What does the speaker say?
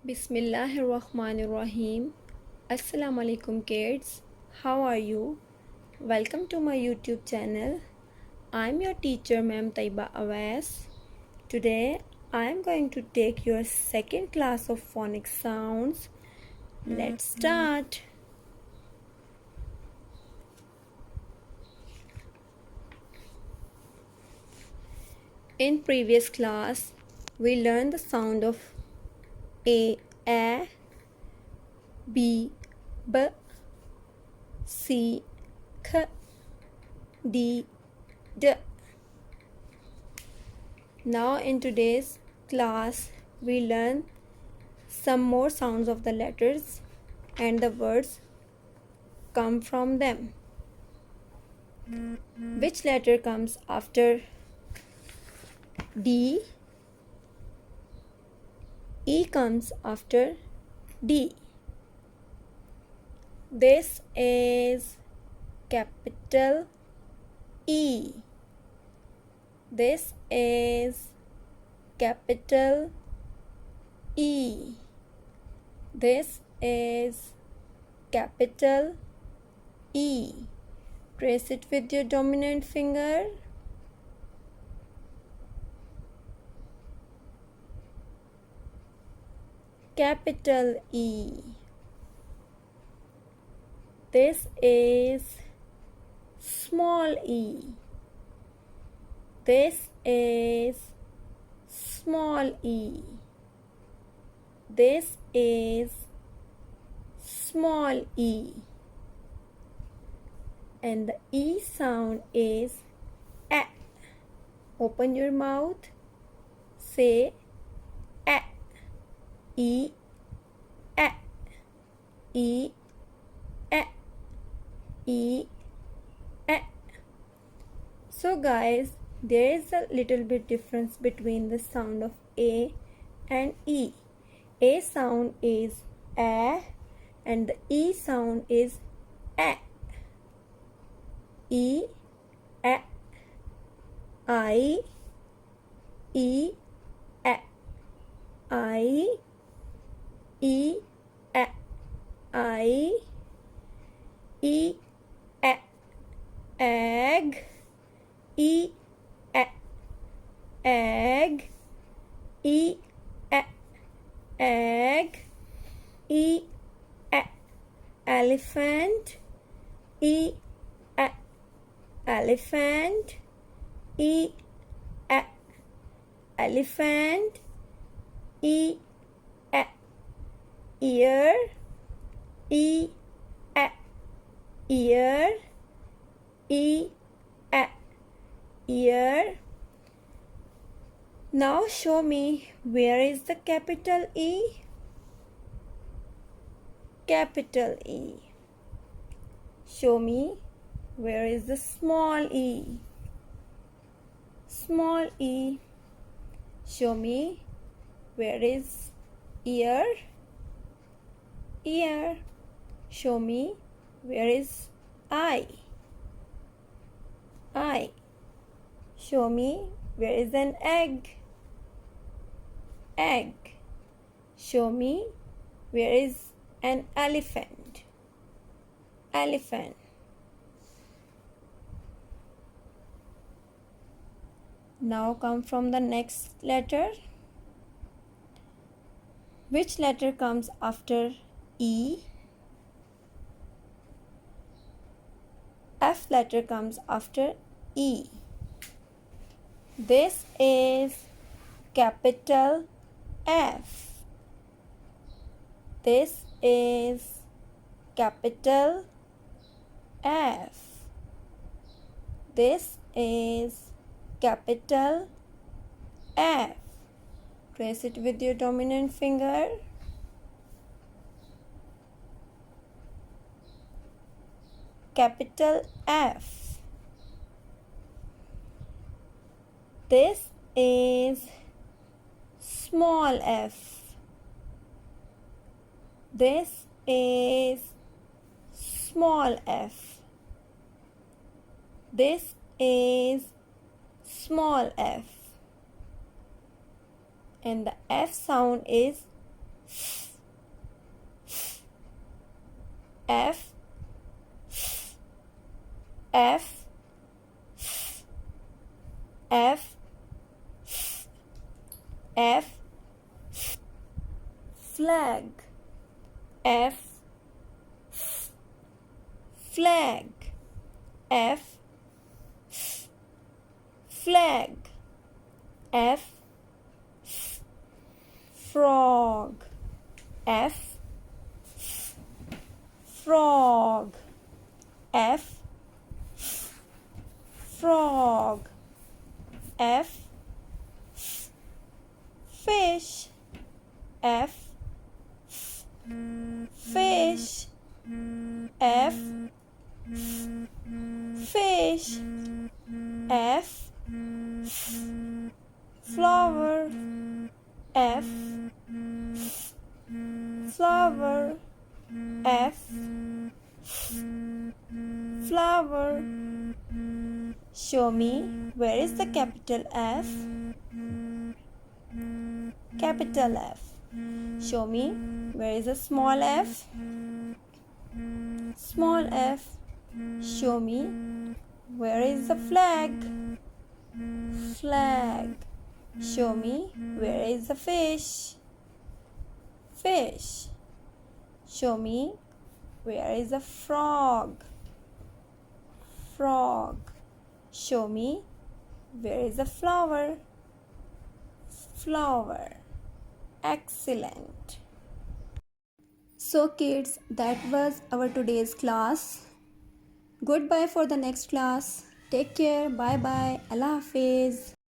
Bismillahirrahmanirrahim. Assalamu alaikum kids. How are you? Welcome to my YouTube channel. I'm your teacher Ma'am Taiba Awais. Today I am going to take your second class of phonic sounds. Let's start. In previous class we learned the sound of A, B, B, C, K, D, D. Now in today's class we learn some more sounds of the letters and the words come from them. Which letter comes after D? E comes after D. This is capital E. This is capital E. This is capital E. Trace it with your dominant finger. Capital E. This is small e. This is small e. This is small e. And the E sound is A. Open your mouth. Say A. E. A. E. A. E. A. So guys, there is a little bit difference between the sound of A and E. A sound is A and the E sound is A. E, A, I, E, A, I, E, A, I, E, A, egg, E, A, egg, E, A, egg, E, A, elephant, E, A, elephant, E, A, elephant, E, A, ear, E, A, ear, E, A, ear. Now show me where is the capital E? Capital E. Show me where is the small e? Small e. Show me where is ear? Ear. Show me where is eye? Eye. Show me where is an egg? Egg. Show me where is an elephant? Elephant. Now come from the next letter. Which letter comes after E? F letter comes after E. This is capital F. This is capital F. This is capital F. Trace it with your dominant finger. Capital F. This is small f. This is small f. This is small f. And the F sound is F F F F flag F flag F flag F frog F frog F frog F fish F fish F fish F flower F flower F flower. Show me where is the capital F? Capital F. Show me where is the small f? Small f. Show me where is the flag? Flag. Show me where is the fish? Fish. Show me where is the frog? Frog. Show me where is the flower? Flower. Excellent. So kids, that was our today's class. Goodbye for the next class. Take care. Bye bye. Allah Hafiz.